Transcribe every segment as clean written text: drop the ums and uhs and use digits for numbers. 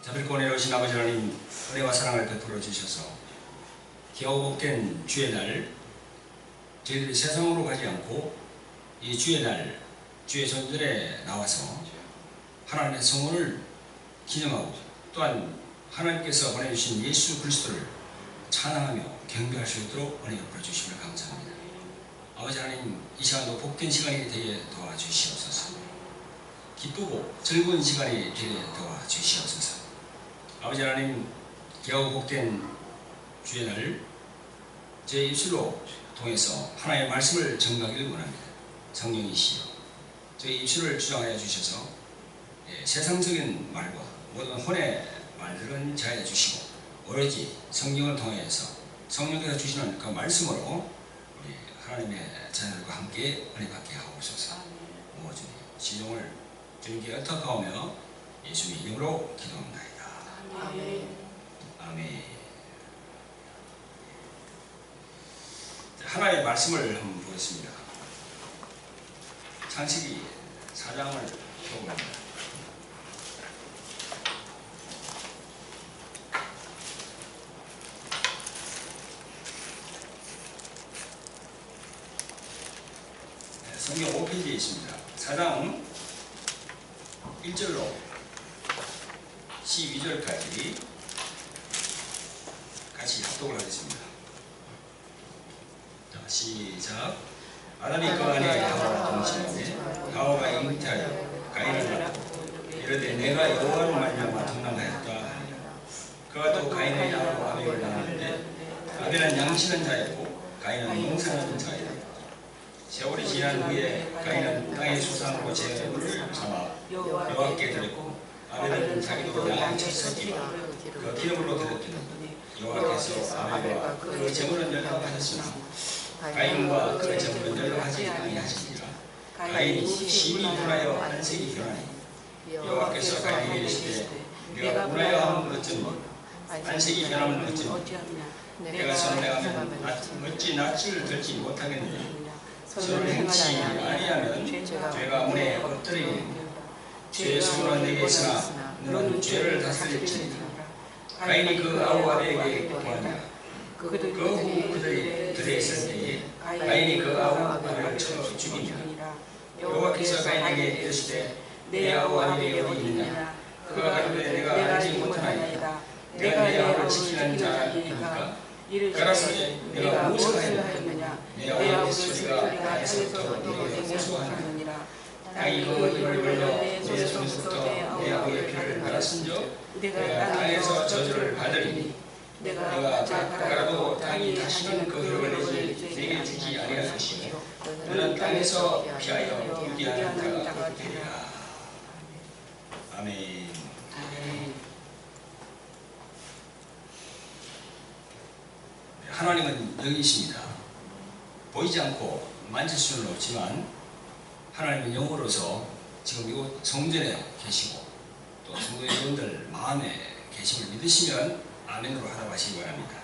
자비롭고 은혜로우신 아버지 하나님, 은혜와 사랑을 베풀어 주셔서 겨우 복된 주의 날, 저희들이 세상으로 가지 않고 이 주의 날, 주의 전전에 나와서 하나님의 성원을 기념하고 또한 하나님께서 보내주신 예수 그리스도를 찬양하며 경배할 수 있도록 은혜 베풀어 주심을 감사합니다. 아버지 하나님, 이 시간도 복된 시간이 되게 도와주시옵소서. 기쁘고 즐거운 시간이 되게 도와주시옵소서. 아버지 하나님, 겨우 복된 주의 날 제 입술로 통해서 하나님의 말씀을 정하기를 원합니다. 성령이시여, 저희 입술을 주장하여 주셔서 세상적인 말과 모든 혼의 말들은 자해해 주시고 오로지 성령을 통해서 성령께서 주시는 그 말씀으로 우리 하나님의 자녀들과 함께 은혜 받게 하옵소서. 모든 시종을 주님께 의탁하오며 예수의 이름으로 기도합니다. 아멘. 아멘. 하나님의 말씀을 한번 보겠습니다. 창세기 4장을 펴봅니다. 성경 5페이지에 있습니다. 4장 1절로 12절까지 같이 합독을 하겠습니다. 자, 시작. 아담이 그 안에 하와와 동침하되 하와가 잉태하여 가인을 낳고 이르되 내가 여호와로 말미암아 등남하였다 하니라. 그가 또 가인의 아내로 아벨을 낳았는데 아벨은 양치는 자였고 가인은 농사하는 자였다. 세월이 지난 후에 가인은 땅의 수산으로 제물을 삼아 여호와께 드렸고 아벨은 자기도 양을 쳤으니까 그 기름으로 드렸더니 여호와께서 아벨과 그 제물은 연락하셨으나 가인과 그 제물은 연락하지 아니하시니라. 가인이 심히 분하여 안색이 변하니 여호와께서 가인에게 이르시되 내가 분하여 함은 어쩌니 안색이 변함은 어쩌니 내가 선택하면 어찌 낯을 들지 못하겠느냐. 선을 행치 아니하면 죄가 문에 엎드리니 죄의 소문은 내게 있으나 너는 죄를 다스릴지니. 가인이 그 아우 아벨에게 구하니라. 그 후 그들이 들에 있을 때에 가인이 그 아우 아벨을 쳐 죽이니라. 여호와께서 가인에게 이르시되 내 아우 아벨이 어디 있느냐. 그가 가로되 내가 알지 못하나이다. 내가 내 아우를 지키는 자이니까. 가라사대 내가 무엇을 하였느냐. 내 아우의 소리가 나에서부터 내게 호소하느니라. 땅이 그 입을 벌려 내 손에서부터 내 아우의 피를 갈았은즉 내가 땅에서 저주를 받으리니 내가 깎아라도 땅이 다시는 그 흙을 내게 주지 아니할 것이며 너는 땅에서 피하여 부귀하는 자가 되리라. 아멘. 하나님은 여기 있습니다. 보이지 않고 만질 수는 없지만 하나님은 영으로서 지금 이곳 성전에 계시고 또 성도의 여러분들 마음에 계심을 믿으시면 아멘으로 하라고 하시기 바랍니다.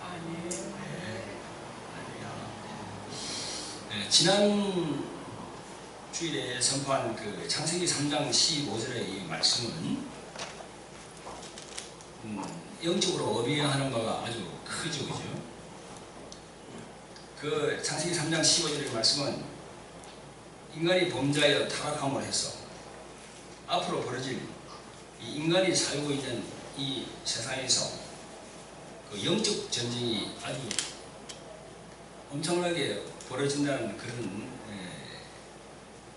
네, 지난 주일에 선포한 그 창세기 3장 15절의 이 말씀은 영적으로 의미하는 바가 아주 크죠, 그죠? 그 창세기 3장 15절의 말씀은 인간이 범죄하여 타락함을 해서 앞으로 벌어질 이 인간이 살고 있는 이 세상에서 그 영적 전쟁이 아주 엄청나게 벌어진다는 그런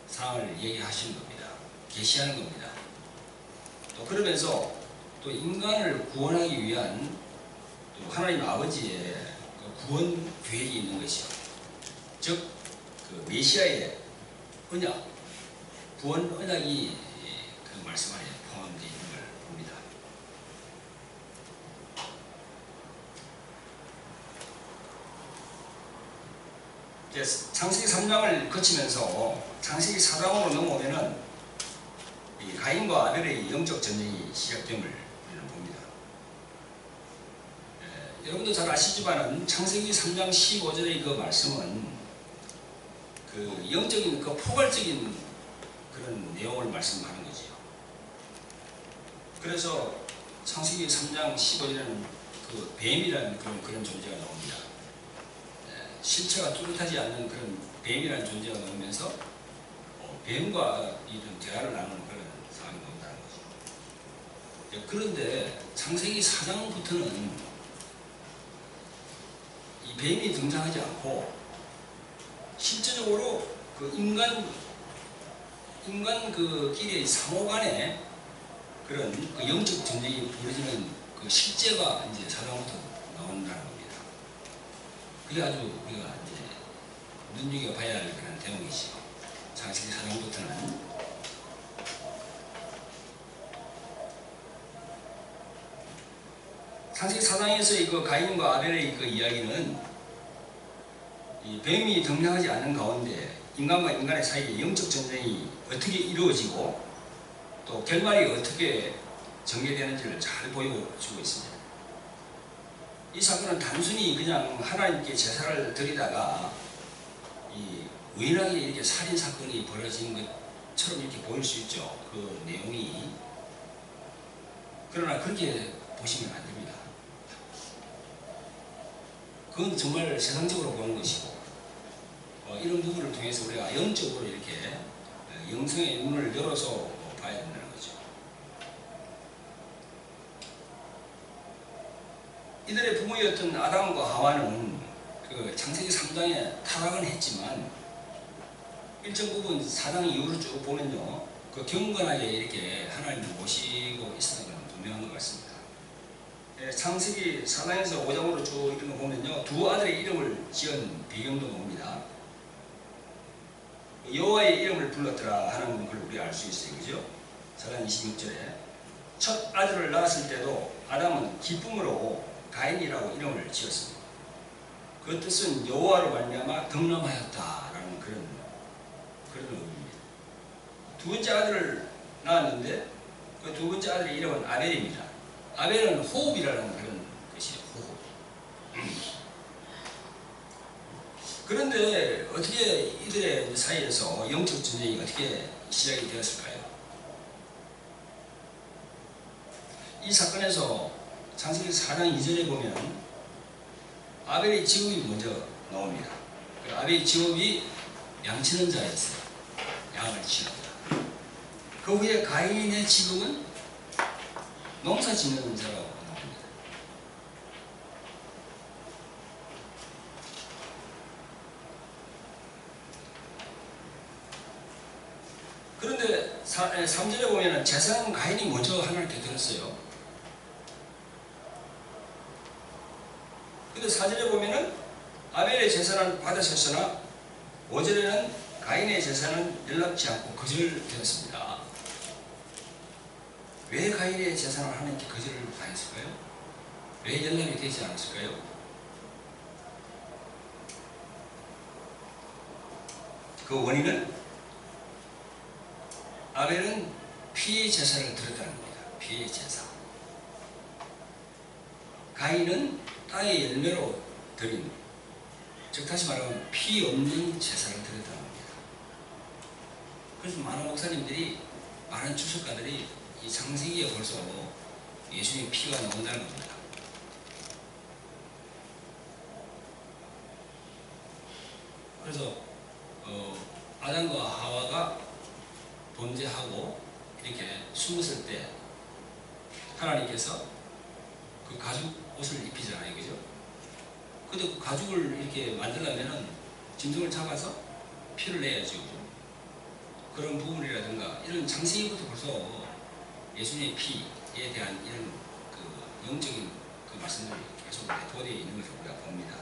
상황을 얘기하시는 겁니다. 계시하는 겁니다. 또 그러면서 또 인간을 구원하기 위한 또 하나님 아버지의 그 구원 계획이 있는 것이요. 즉, 그 메시아의 언약, 구원 언약이 그 말씀 안에 포함되어 있는 걸 봅니다. 창세기 3장을 거치면서 창세기 4장으로 넘어오면은 이 가인과 아벨의 영적 전쟁이 시작됨을 우리는 봅니다. 여러분도 잘 아시지만은 창세기 3장 15절의 그 말씀은 그 영적인 그 포괄적인 그런 내용을 말씀하는 거지요. 그래서 창세기 3장 15절에는 그 뱀이라는 그런 존재가 나옵니다. 실체가 뚜렷하지 않는 그런 뱀이라는 존재가 나오면서 뱀과 이런 대화를 나누는 그런 상황이 나온다는 거죠. 그런데 창세기 4장부터는 이 뱀이 등장하지 않고 실제적으로 그 인간 그 끼리의 상호 간에 그런 그 영적 전쟁이 벌어지는 그 실제가 이제 4장부터 나온다는 겁니다. 그게 아주 우리가 이제 눈여겨봐야 할 그런 대목이죠. 창세기 4장부터는 창세기 4장에서의 그 가인과 아벨의 그 이야기는 이 뱀이 등장하지 않는 가운데 인간과 인간의 사이에 영적 전쟁이 어떻게 이루어지고 또 결말이 어떻게 전개되는지를 잘 보여주고 있습니다. 이 사건은 단순히 그냥 하나님께 제사를 드리다가 이 우연하게 이렇게 살인 사건이 벌어진 것처럼 이렇게 보일 수 있죠. 그 내용이. 그러나 그렇게 보시면 안 됩니다. 그건 정말 세상적으로 보는 것이고 이런 부분을 통해서 우리가 영적으로 이렇게 영성의 눈을 열어서 봐야 된다는 거죠. 이들의 부모였던 아담과 하와는 그 창세기 3장에 타락은 했지만 일정 부분 4장 이후로 쭉 보면요, 그 경건하게 이렇게 하나님을 모시고 있었던 건 분명한 것 같습니다. 창세기 4장에서 5장으로 쭉 이런 거 보면요, 두 아들의 이름을 지은 배경도 나옵니다. 여호와의 이름을 불렀더라 하는 걸 우리가 알 수 있어요. 그죠? 4장 26절에 첫 아들을 낳았을 때도 아담은 기쁨으로 가인이라고 이름을 지었습니다. 그 뜻은 여호와로 말미암아 덕남하였다라는 그런 의미입니다. 두 번째 아들을 낳았는데 그 두 번째 아들의 이름은 아벨입니다. 아벨은 호흡이라는 그런 것이에요. 호흡. 그런데 어떻게 이들의 사이에서 영적 전쟁이 어떻게 시작이 되었을까요? 이 사건에서 창세기 4장 2절에 보면 아벨의 직업이 먼저 나옵니다. 아벨의 직업이 양치는 자였어요. 양을 치는다. 그 후에 가인의 직업은 농사 짓는 자라고 나옵니다. 그런데 3절에 보면 제사는 가인이 먼저 하나님께 드렸어요. 근데 4절에 보면은 아벨의 제사는 받으셨으나 5절에는 가인의 제사는 연락지 않고 거절되었습니다. 왜 가인의 제사는 하나님께 거절을 당했을까요? 왜 연락이 되지 않았을까요? 그 원인은 아벨은 피의 제사를 드렸다는 겁니다. 피의 제사. 가인은 땅의 열매로 드린, 즉 다시 말하면 피 없는 제사를 드렸다는 겁니다. 그래서 많은 목사님들이, 많은 주석가들이 이 창세기에 벌써 예수님의 피가 나온다는 겁니다. 그래서 아담과 하와가 범죄하고 이렇게 숨었을 때 하나님께서 그 가죽 옷을 입히잖아요. 그죠? 근데 그 가죽을 이렇게 만들려면은 짐승을 잡아서 피를 내야죠. 그런 부분이라든가 이런 창세기부터 벌써 예수님의 피에 대한 이런 그 영적인 그 말씀들이 계속 내포되어 있는 것을 우리가 봅니다.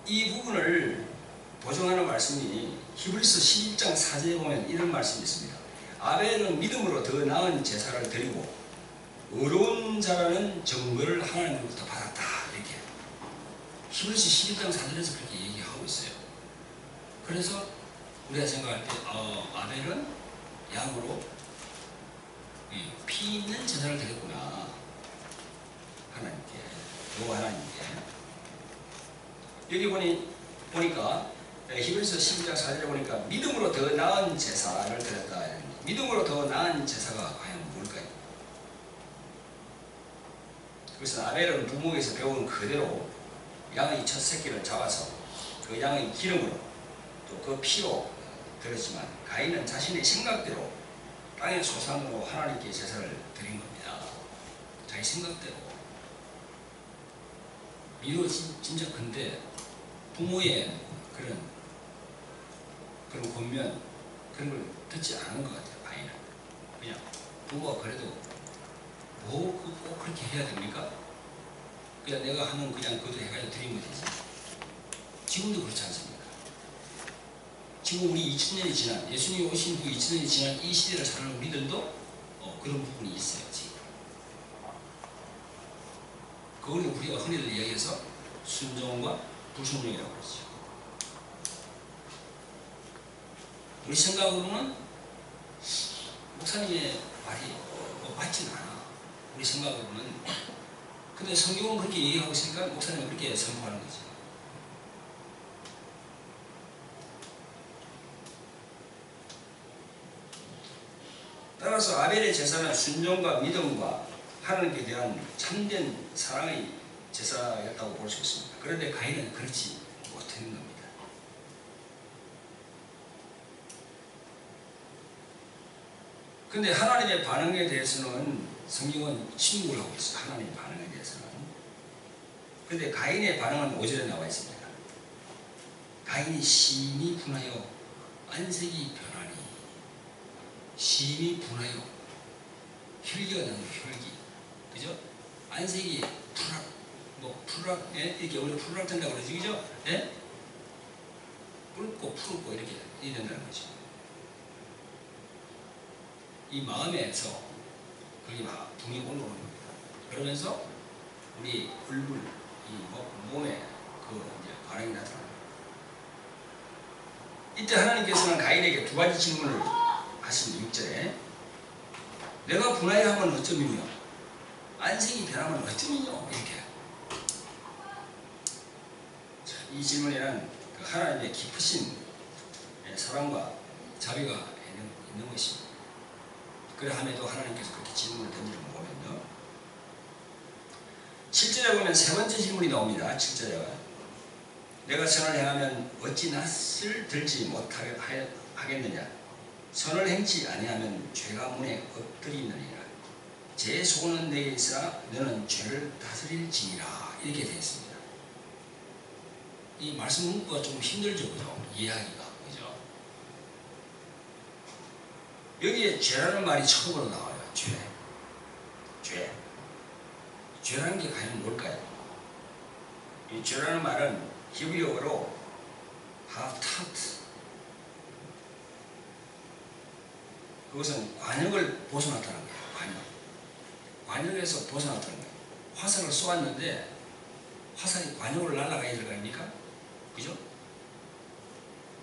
이 부분을 보정하는 말씀이 히브리서 11장 4절에 보면 이런 말씀이 있습니다. 아벨은 믿음으로 더 나은 제사를 드리고 의로운 자라는 증거를 하나님으로부터 받았다. 이렇게 히브리서 11장 4절에서 그렇게 얘기하고 있어요. 그래서 우리가 생각할 때 아벨은 양으로 피 있는 제사를 드렸구나. 하나님께, 여호와 하나님께. 여기 보니까 히브리서 12장 4절에 보니까 믿음으로 더 나은 제사를 드렸다. 믿음으로 더 나은 제사가 과연 뭘까요? 그것은 아벨은 부모에게서 배운 그대로 양의 첫 새끼를 잡아서 그 양의 기름으로 또 그 피로 드렸지만, 가인은 자신의 생각대로 땅의 소산으로 하나님께 제사를 드린 겁니다. 자기 생각대로. 미도 진짜 근데 부모의 그런 권면, 그런 걸 듣지 않은 것 같아요. 가인은 그냥 부모가 그래도 뭐 꼭 그렇게 해야 됩니까? 그냥 내가 하면 그냥 그것도 해가지고 드리면 되지. 지금도 그렇지 않습니까? 지금 우리 2000년이 지난, 예수님이 오신 후 2000년이 지난 이 시대를 사는 우리들도 그런 부분이 있어요. 지금 그걸 우리가 흔히들 이야기해서 순종과 불순종이라고 그러죠. 우리 생각으로는 목사님의 말이 맞지는 않아. 우리 생각으로는. 근데 성경은 그렇게 얘기하고 있으니까 목사님은 그렇게 선포하는 거지. 따라서 아벨의 제사는 순종과 믿음과 하나님께 대한 참된 사랑의 제사였다고 볼 수 있습니다. 그런데 가인은 그렇지 못하는 겁니다. 그런데 하나님의 반응에 대해서는 성경은 침묵을 하고 있어요. 하나님의 반응에 대해서는. 그런데 가인의 반응은 5절에 나와 있습니다. 가인이 심히 분하여 안색이 변하니. 심히 분하여. 혈기가 나는 혈기. 그죠? 안색이 푸르락, 이렇게 우리 푸르락 된다고 그러지, 그죠? 예? 붉고 푸르고 이렇게 된다는 거죠. 이 마음에서 그게 막 붕이 올라오는 겁니다. 그러면서 우리 얼굴, 이 몸에 이제 반응이 나타납니다. 이때 하나님께서는 가인에게 두 가지 질문을 하십니다. 6절에 내가 분하여 하면 어쩌면요, 안색이 변하면 어쩌면요, 이렇게. 이 질문에는 하나님의 깊으신 사랑과 자비가 있는 것입니다. 그러함에도 하나님께서 그렇게 질문을 던지는 거 보면요, 7절에 보면 세 번째 질문이 나옵니다. 7절에 내가 선을 행하면 어찌 낯을 들지 못하겠느냐. 선을 행치 아니하면 죄가 문에 엎드리느니라. 제 소원은 내게 있으나 너는 죄를 다스릴지니라. 이렇게 되어 있습니다. 이 말씀 문구가 좀 힘들죠, 그죠? 이해하기가, 그죠? 여기에 죄라는 말이 처음으로 나와요. 죄. 죄라는 게 과연 뭘까요? 이 죄라는 말은 히브리어로 하타트, 그것은 관역을 벗어났다는 거예요. 관역에서 벗어났다는 거예요. 화살을 쏘았는데 화살이 관역을 날아가야 될 거 아닙니까? 그죠?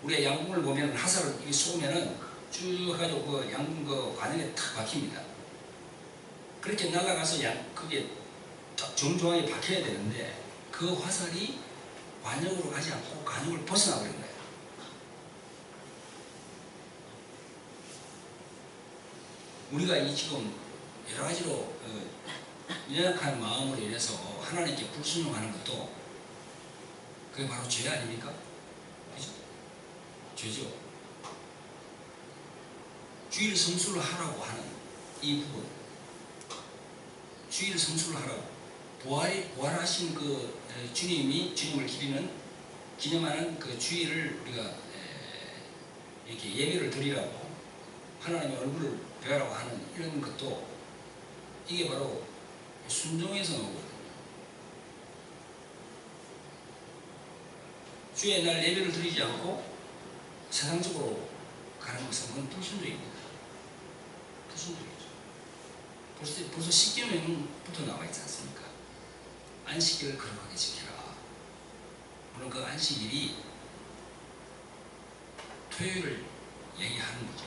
우리가 양궁을 보면 화살을 이렇게 쏘면은 쭉 해가지고 그 양궁 그 관역에 탁 박힙니다. 그렇게 날아가서 그게 딱 정중하게 박혀야 되는데 그 화살이 관역으로 가지 않고 관역을 벗어나 버린 거예요. 우리가 이 지금 여러 가지로 연약한 마음으로 인해서 하나님께 불순종하는 것도 그게 바로 죄 아닙니까? 그죠? 죄죠. 주일 성수를 하라고 하는 이 부분, 주일 성수를 하라고, 부활하신 그 주님을 기념하는 그 주일을 우리가 이렇게 예배를 드리라고, 하나님의 얼굴을 배우라고 하는 이런 것도 이게 바로 순종에서 나오거든요. 주의 날 예배를 드리지 않고 세상적으로 가는 것은 그건 불순종입니다. 불순종이죠. 벌써 십계명부터 나와 있지 않습니까? 안식일을 거룩하게 지키라. 물론 그 안식일이 토요일을 얘기하는 거죠.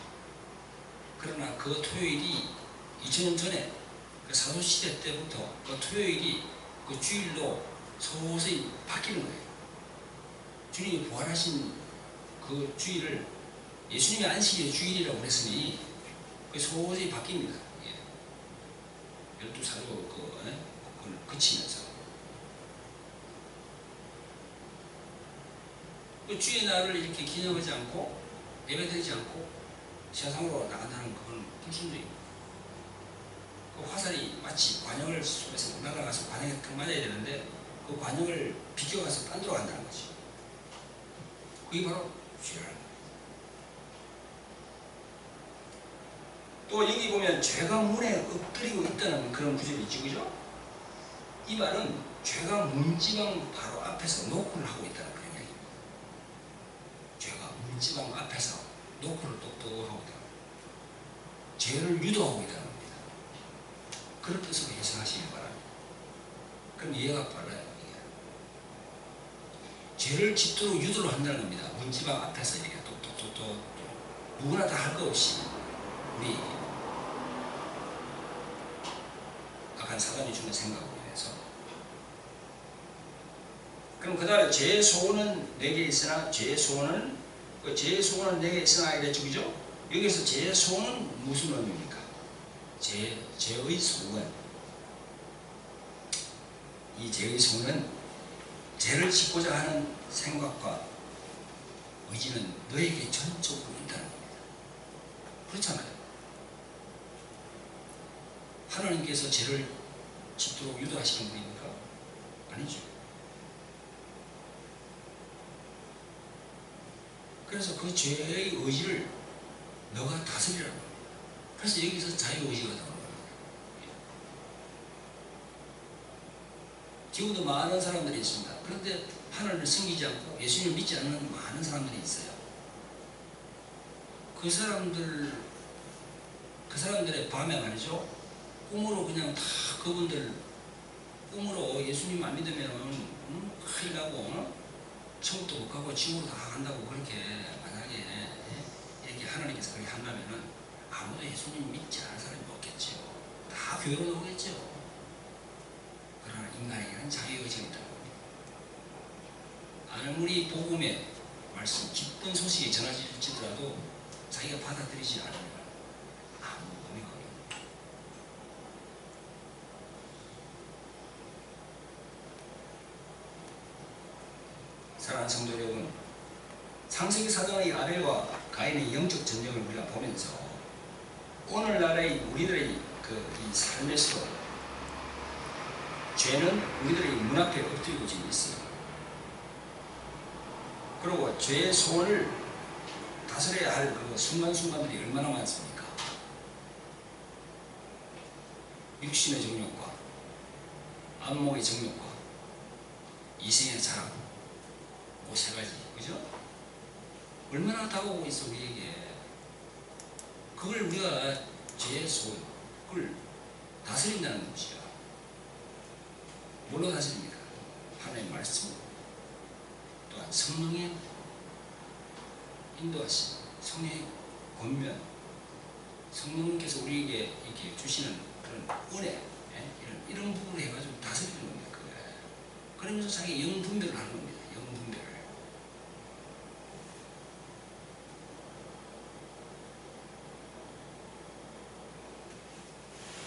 그러나 그 토요일이 2000년 전에 그 사도시대 때부터 그 토요일이 그 주일로 서서히 바뀌는 거예요. 주님이 부활하신 그 주일을 예수님의 안식일의 주일이라고 그랬으니 그 소위 바뀝니다. 예. 12사도 그걸 그치면서 그 주의 날을 이렇게 기념하지 않고 예배드리지 않고 세상으로 나간다는 그건 불순종입니다. 그 화살이 마치 관역을 속에서 날아가서 관역에 딱 맞아야 되는데 그 관역을 비껴가서 딴 데로 간다는 거지. 그게 바로 죄라는 거예요. 또 여기 보면 죄가 문에 엎드리고 있다는 그런 구절이 있죠, 그죠? 이 말은 죄가 문지방 바로 앞에서 노크를 하고 있다는 그런 얘기입니다. 죄가 문지방 앞에서 노크를 똑똑하고 있다. 죄를 유도하고 있다는 겁니다. 그런 뜻으로 해석하시기 바랍니다. 그럼 이해가 빨라요. 죄를 짓도록 유도를 한다는 겁니다. 문지방 앞에서 이렇게 똑똑똑똑 누구나 다 할 거 없이 우리 악한 사단이 주는 생각으로 해서. 그럼 그 다음에 죄의 소원은 내게 있으나 죄의 소원은 내게 있으나 이랬죠, 그죠? 여기서 죄의 소원은 무슨 의미입니까? 죄의 소원. 이 죄의 소원은 죄를 짓고자 하는 생각과 의지는 너에게 전적으로 있다는 겁니다. 그렇잖아요. 하나님께서 죄를 짓도록 유도하시는 분입니까? 아니죠. 그래서 그 죄의 의지를 너가 다스리라는 겁니다. 그래서 여기서 자유의지가 나오는 겁니다. 지금도 많은 사람들이 있습니다. 그런데 하나님을 섬기지 않고 예수님을 믿지 않는 많은 사람들이 있어요. 그 사람들의 밤에 말이죠. 꿈으로 그냥 다 그분들 꿈으로 예수님 안 믿으면 큰일 나고 천국도 못 가고 지옥으로 다 간다고 그렇게 만약에 이렇게 하나님께서 그렇게 한다면은 아무도 예수님 믿지 않은 사람이 없겠죠. 다 교회로 오겠죠. 그러나 인간에게는 자유의지가 있다는 겁니다. 아무리 복음의 말씀, 기쁜 소식이 전해질지라도 자기가 받아들이지 않으면 아무 의미가 없습니다. 사랑하는 성도 여러분, 창세기 사장의 아벨과 가인의 영적 전쟁을 우리가 보면서 오늘날의 우리들의 이 삶에서 죄는 우리들의 문 앞에 엎드리고 지금 있어요. 그리고 죄의 소원을 다스려야 할 그 순간순간들이 얼마나 많습니까? 육신의 정욕과 안목의 정욕과 이생의 자랑, 그 세 가지, 그죠? 얼마나 다가오고 있어 우리에게. 그걸 우리가 죄의 소원, 그걸 다스린다는 것이야. 뭘로 다스립니까? 하나님의 말씀, 또한 성령의 인도하심, 성령의 권면, 성령님께서 우리에게 이렇게 주시는 그런 은혜, 이런 부분을 해가지고 다스리는 겁니다. 그러면서 자기 영 분별을 하는 겁니다. 영 분별을.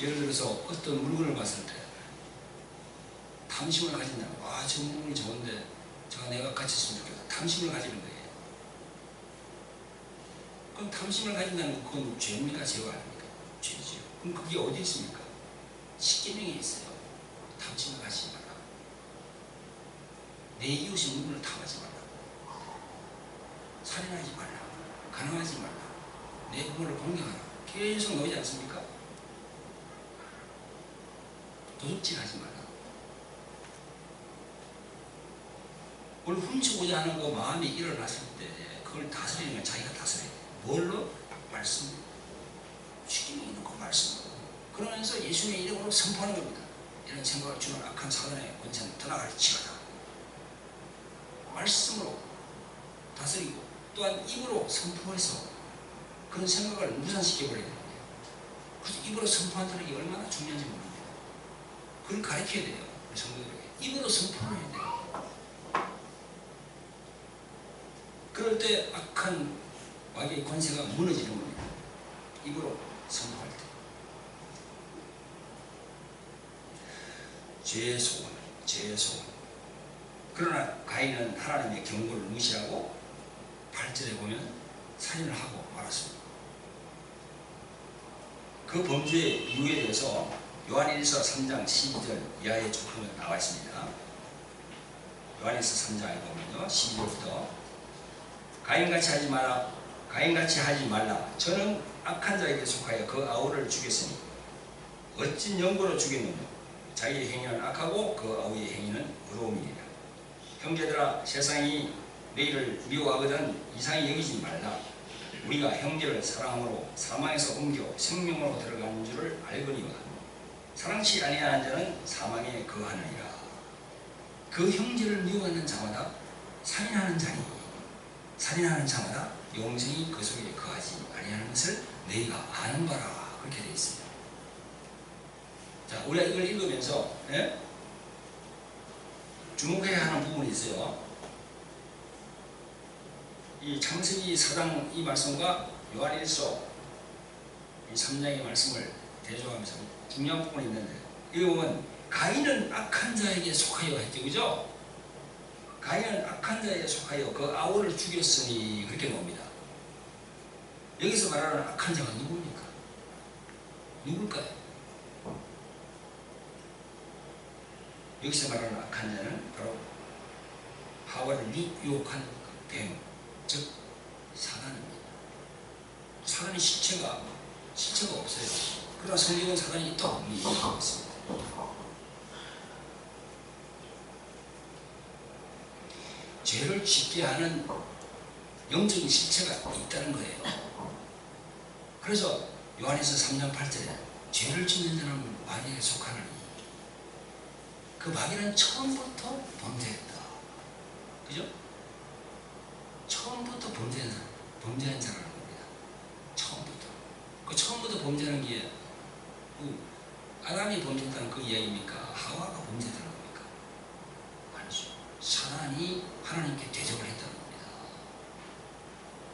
예를 들어서 어떤 물건을 봤을 때 탐심을 가진다면, 와, 저 물건이 좋은데 저가 내가 가졌으면 좋겠다. 탐심을 가지는 거예요. 그럼 탐심을 가진다는 건 그건 죄입니까? 죄가 아닙니까? 죄지요. 그럼 그게 어디 있습니까? 십계명에 있어요. 탐심을 가지지 말라. 내 이웃의 물건을 탐하지 말라. 살인하지 말라. 가늠하지 말라. 내 부모를 공경하라. 계속 나오지 않습니까? 도둑질하지 말라. 뭘 훔치고자 하는 그 마음이 일어났을 때 그걸 다스리는 건 자기가 다스려야 돼. 뭘로? 말씀. 쉽게 있는 그 말씀으로. 그러면서 예수님의 이름으로 선포하는 겁니다. 이런 생각을 주는 악한 사단의 권세는 떠나갈지어다. 말씀으로 다스리고 또한 입으로 선포해서 그런 생각을 무산시켜버려야 됩니다. 그래서 입으로 선포한다는 게 얼마나 중요한지 모릅니다. 그걸 가르쳐야 돼요. 우리 성도들에게. 입으로 선포를 해야 돼요. 그럴 때 악한 마귀의 권세가 무너지는 겁니다. 입으로 선포할 때. 죄의 소원, 죄의 소원. 그러나 가인은 하나님의 경고를 무시하고 8절에 보면 살인을 하고 말았습니다. 그 범죄의 이유에 대해서 요한일서 3장 12절 이하의 조건이 나와 있습니다. 요한일서 3장에 보면요, 12절부터 가인같이 하지 마라, 가인같이 하지 말라. 저는 악한 자에게 속하여 그 아우를 죽였으니 어찐 연고로 죽였느냐. 자기의 행위는 악하고 그 아우의 행위는 의로움이니라. 형제들아, 세상이 너희를 미워하거든 이상히 여기지 말라. 우리가 형제를 사랑으로 사망에서 옮겨 생명으로 들어가는 줄을 알거니와 사랑치 아니하는 자는 사망에 거하느니라. 그 형제를 미워하는 자마다 살인하는 자니 살인하는 자마다 영생이 그 속에 거하지 아니하는 것을 너희가 아는 바라. 그렇게 되어 있습니다. 자, 우리가 이걸 읽으면서 주목해야 하는 부분이 있어요. 이 창세기 4장 이 말씀과 요한일서 이 3장의 말씀을 대조하면서 중요한 부분이 있는데, 여기 보면 가인은 악한 자에게 속하여 했죠, 그죠? 가인은 악한 자에게 속하여 그 아우를 죽였으니 그렇게 나옵니다. 여기서 말하는 악한 자가 누굽니까? 누굴까요? 여기서 말하는 악한 자는 바로 하와를 유혹한 뱀, 즉 사단입니다. 사단의 실체가 없어요. 그러나 성경은 사단이 있다고 얘기하고 있습니다. 죄를 짓게 하는 영적인 실체가 있다는 거예요. 그래서 요한에서 3장 8절에 죄를 짓는 자는 마귀에 속하느니 그 마귀는 처음부터 범죄했다. 그죠? 처음부터 범죄한 자라는 겁니다. 처음부터. 그 처음부터 범죄하는 게 아담이 범죄했다는 그 이야기입니까? 하와가 범죄했다는 겁니까? 아니죠. 사단이 하나님께 대적을 했다는 겁니다.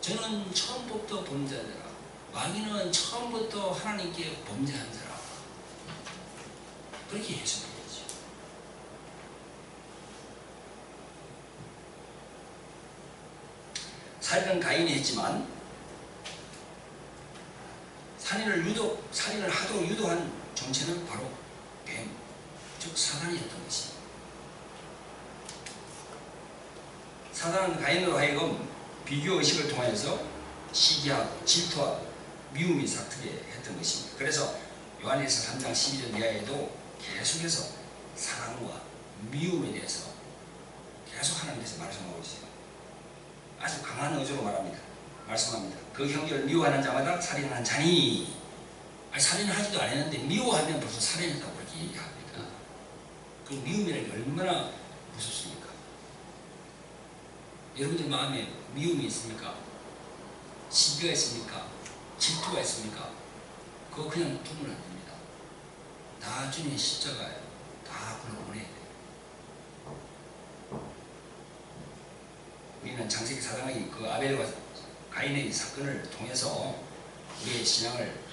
저는 처음부터 범죄한 자라. 마귀는 처음부터 하나님께 범죄한 자라. 그렇게 해석해야죠. 살인은 가인이 했지만 살인을 하도록 유도한 정체는 바로 뱀, 즉 사단이었던 것입니다. 사단은 가인으로 하여금 비교의식을 통해서 시기하고 질투하고 미움이 싹트게 했던 것입니다. 그래서 요한일서 3장 12절 이하에도 계속해서 사랑과 미움에 대해서 계속 하나님께서 말씀하고 있어요. 아주 강한 어조로 말씀합니다. 그 형제를 미워하는 자마다 살인하는 자니. 살인을 하지도 않았는데 미워하면 벌써 살인했다고 그렇게 얘기합니다. 그 미움이라는 게 얼마나 무섭습니까? 여러분들 마음에 미움이 있습니까? 시기가 있습니까? 질투가 있습니까? 그거 그냥 두면 안 됩니다. 다 주님의 십자가예요. 다 그걸 보내야 돼요. 우리는 창세기 4장의 그 아벨과 가인의 사건을 통해서 우리의 신앙을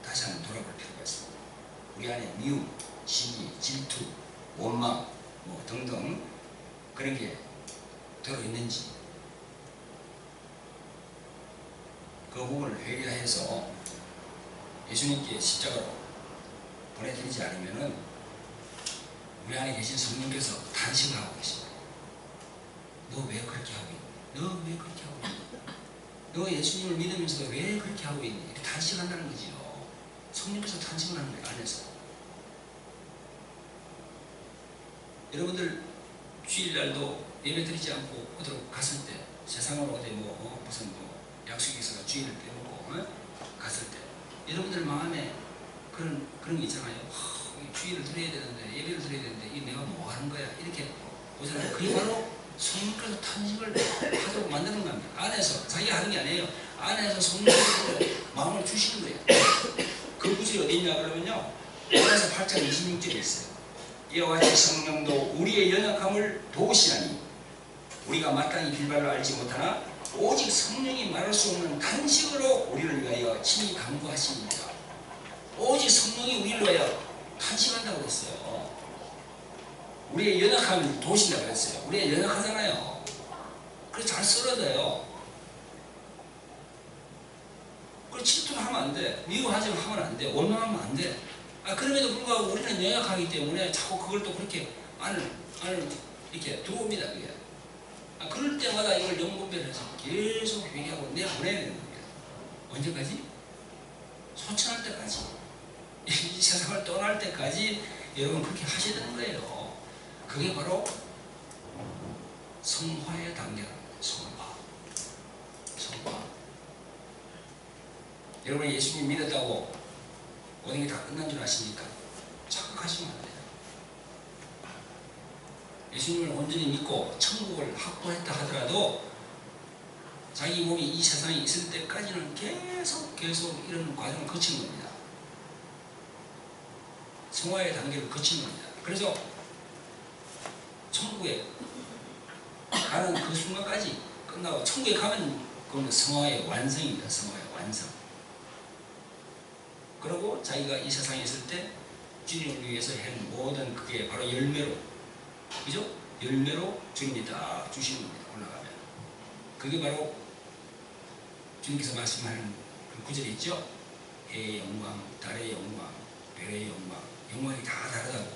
다시 한번 돌아볼 필요가 있습니다. 우리 안에 미움, 시기, 질투, 원망 등등 그런 게 들어있는지 그 부분을 회개해서 예수님께 십자가로 보내드리지 않으면 우리 안에 계신 성령께서 탄식을 하고 계십니다. 너 왜 그렇게 하고 있니? 너 왜 그렇게 하고 있니? 너 예수님을 믿으면서도 왜 그렇게 하고 있니? 이렇게 탄식한다는 거지요. 성령께서 탄식을 하는 거예요, 안에서. 여러분들 주일날도 예배 드리지 않고 어디로 갔을 때, 세상으로 어디 무슨 약속이 있어서 주일을 빼먹고 갔을 때, 여러분들 마음에 그런 게 있잖아요. 주일을 드려야 되는데, 예배를 드려야 되는데, 이 내가 뭐 하는 거야? 이렇게 보잖아요. 그게 바로 성령께서 탄식을 하도록 만드는 겁니다. 안에서, 자기가 하는 게 아니에요. 안에서 성령께서 마음을 주시는 거예요. 그 구절이 어디 있냐 그러면요, 로마서 8장 26절에 있어요. 이와 같이 성령도 우리의 연약함을 도우시나니 우리가 마땅히 빌바를 알지 못하나 오직 성령이 말할 수 없는 탄식으로 우리를 위하여 친히 간구하십니다. 오직 성령이 우리를 위하여 탄식한다고 그랬어요. 우리의 연약함을 도우신다고 그랬어요. 우리가 연약하잖아요. 그래서 잘 쓰러져요. 그래서 질투를 하면 안 돼. 미워하지만 하면 안 돼. 원망하면 안 돼. 그럼에도 불구하고 우리는 연약하기 때문에 자꾸 그걸 또 그렇게 안을 이렇게 들어옵니다. 그게. 그럴 때마다 이걸 영분별해서 계속 회개하고 내보내야 되는 거예요. 언제까지? 소천할 때까지. 이 세상을 떠날 때까지 여러분 그렇게 하셔야 되는 거예요. 그게 바로 성화의 단계랍니다. 성화. 여러분이 예수님 믿었다고 모든 게 다 끝난 줄 아십니까? 착각하시면 안 돼요. 예수님을 온전히 믿고 천국을 확보했다 하더라도 자기 몸이 이 세상에 있을 때까지는 계속 이런 과정을 거친 겁니다. 성화의 단계를 거친 겁니다. 그래서 천국에 가는 그 순간까지 끝나고 천국에 가면 그건 성화의 완성입니다. 성화의 완성. 그리고 자기가 이 세상에 있을 때 주님을 위해서 한 모든 그게 바로 열매로, 그죠? 열매로 주님이 다 주시는 겁니다. 올라가면. 그게 바로 주님께서 말씀하는 그 구절이 있죠? 해의 영광, 달의 영광, 별의 영광. 영광이 다 다르다고.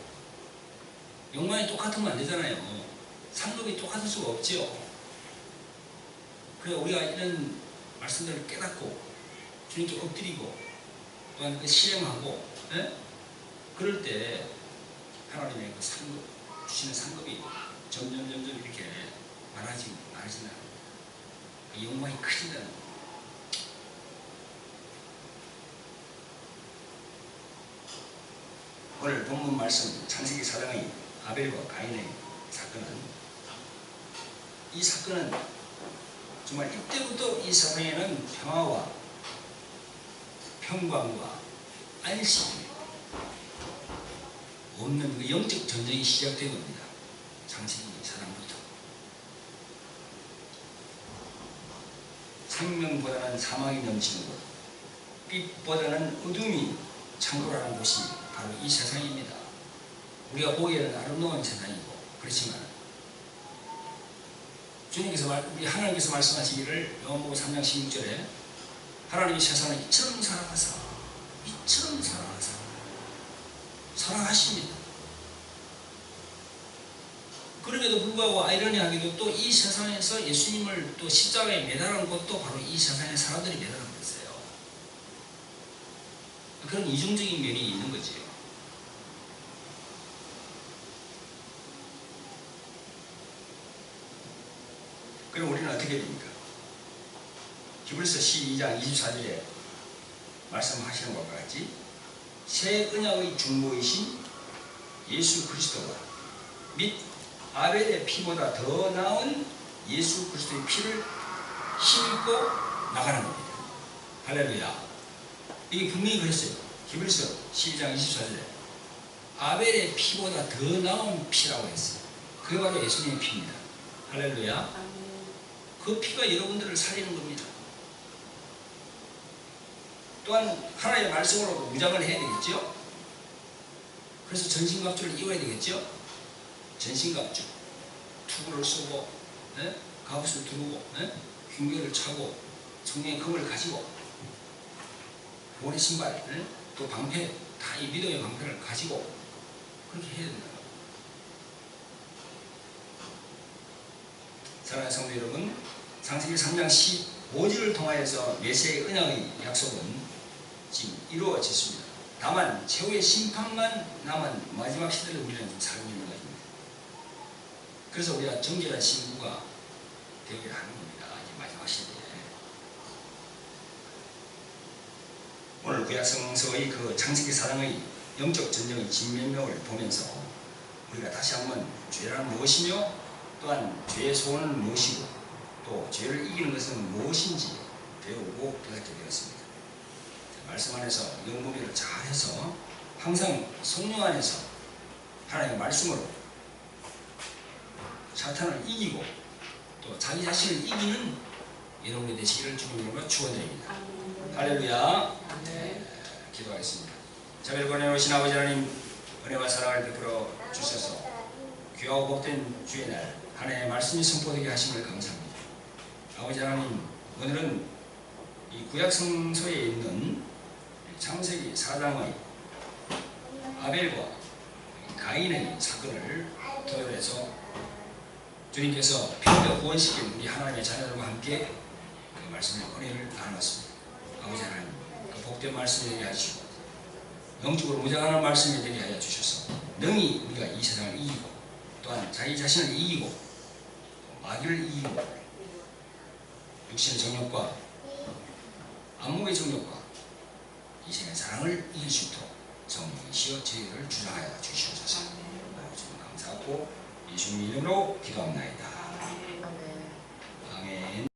영광이 똑같으면 안 되잖아요. 상급이 똑같을 수가 없죠. 그래서 우리가 이런 말씀들을 깨닫고 주님께 엎드리고 또한 그 실행하고, 그럴 때 하나님의 그 상급, 주시는 상급이 점점 이렇게 많아진다. 그 영광이 커진다는 거예요. 오늘 본문 말씀 창세기 4장의 아벨과 가인의 사건은, 이 사건은 정말 이때부터 이 세상에는 평화와 평강과 안식이 없는 그 영적 전쟁이 시작된 겁니다. 창세기 4장부터. 생명보다는 사망이 넘치는 곳, 빛보다는 어둠이 창고라는 곳이 바로 이 세상입니다. 우리가 보기에는 아름다운 세상이고, 그렇지만 우리 하나님께서 말씀하시기를 요한복음 3장 16절에 하나님이 세상을 이처럼 사랑하십니다. 그럼에도 불구하고 아이러니하게도 또 이 세상에서 예수님을 또 십자가에 매달은 것도 바로 이 세상의 사람들이 매달은 거였어요. 그런 이중적인 면이 있는 거지요. 그럼 우리는 어떻게 됩니까? 히브리서 12장 24절에 말씀하시는 것과 같이 새 언약의 중보이신 예수 그리스도와 및 아벨의 피보다 더 나은 예수 그리스도의 피를 힘입고 나가는 겁니다. 할렐루야. 이게 분명히 그랬어요. 히브리서 12장 24절에 아벨의 피보다 더 나은 피라고 했어요. 그게 바로 예수님의 피입니다. 할렐루야. 그 피가 여러분들을 살리는 겁니다. 또한 하나님의 말씀으로 무장을 해야 되겠죠. 그래서 전신갑주를 입어야 되겠죠. 전신갑주, 투구를 쓰고, 갑옷을 두르고, 흉계를 차고, 성령의 검을 가지고, 보리 신발, 또 방패, 다 이 믿음의 방패를 가지고 그렇게 해야 된다. 사랑하는 성도 여러분, 창세기 3장 15절을 통하여서 메시아의 언약의 약속은 지금 이루어졌습니다. 다만 최후의 심판만 남은 마지막 시대를 우리는 살고 있는 것입니다. 그래서 우리가 정결한 신부가 되어야 하는 겁니다. 이 마지막 시대에. 오늘 구약성서의 그 창세기 4장의 영적 전쟁의 진면목을 보면서 우리가 다시 한번 죄란 무엇이며 또한 죄의 소원은 무엇이고 또 죄를 이기는 것은 무엇인지 배우고 깨닫게 되었습니다. 말씀 안에서 영구비를 잘해서 항상 성령 안에서 하나님의 말씀으로 사탄을 이기고 또 자기 자신을 이기는 여러분이 되시기를 주님 이름으로 축원드립니다. 할렐루야. 기도하겠습니다. 자비를 보내오신 아버지 하나님, 은혜와 사랑을 베풀어 주셔서 귀하고 복된 주의 날 한 해의 말씀이 선포되게 하심을 감사합니다. 아버지 하나님, 오늘은 이 구약성서에 있는 창세기 4장의 아벨과 가인의 사건을 토대로 해서 주님께서 피로 구원시킨 우리 하나님의 자녀들과 함께 그 말씀의 은혜를 나눴습니다. 아버지 하나님, 그 복된 말씀이 되게 하시고 영적으로 무장하는 말씀이 되게 하여 주셔서 능히 우리가 이 세상을 이기고 또한 자기 자신을 이기고 마귀를 이기고 육신의 정욕과 안목의 정욕과 이 세상의 사랑을 이길 수 있도록 성령이시여 저희를 주장하여 주시옵소서. 감사하고 예수님 이름으로 기도합니다.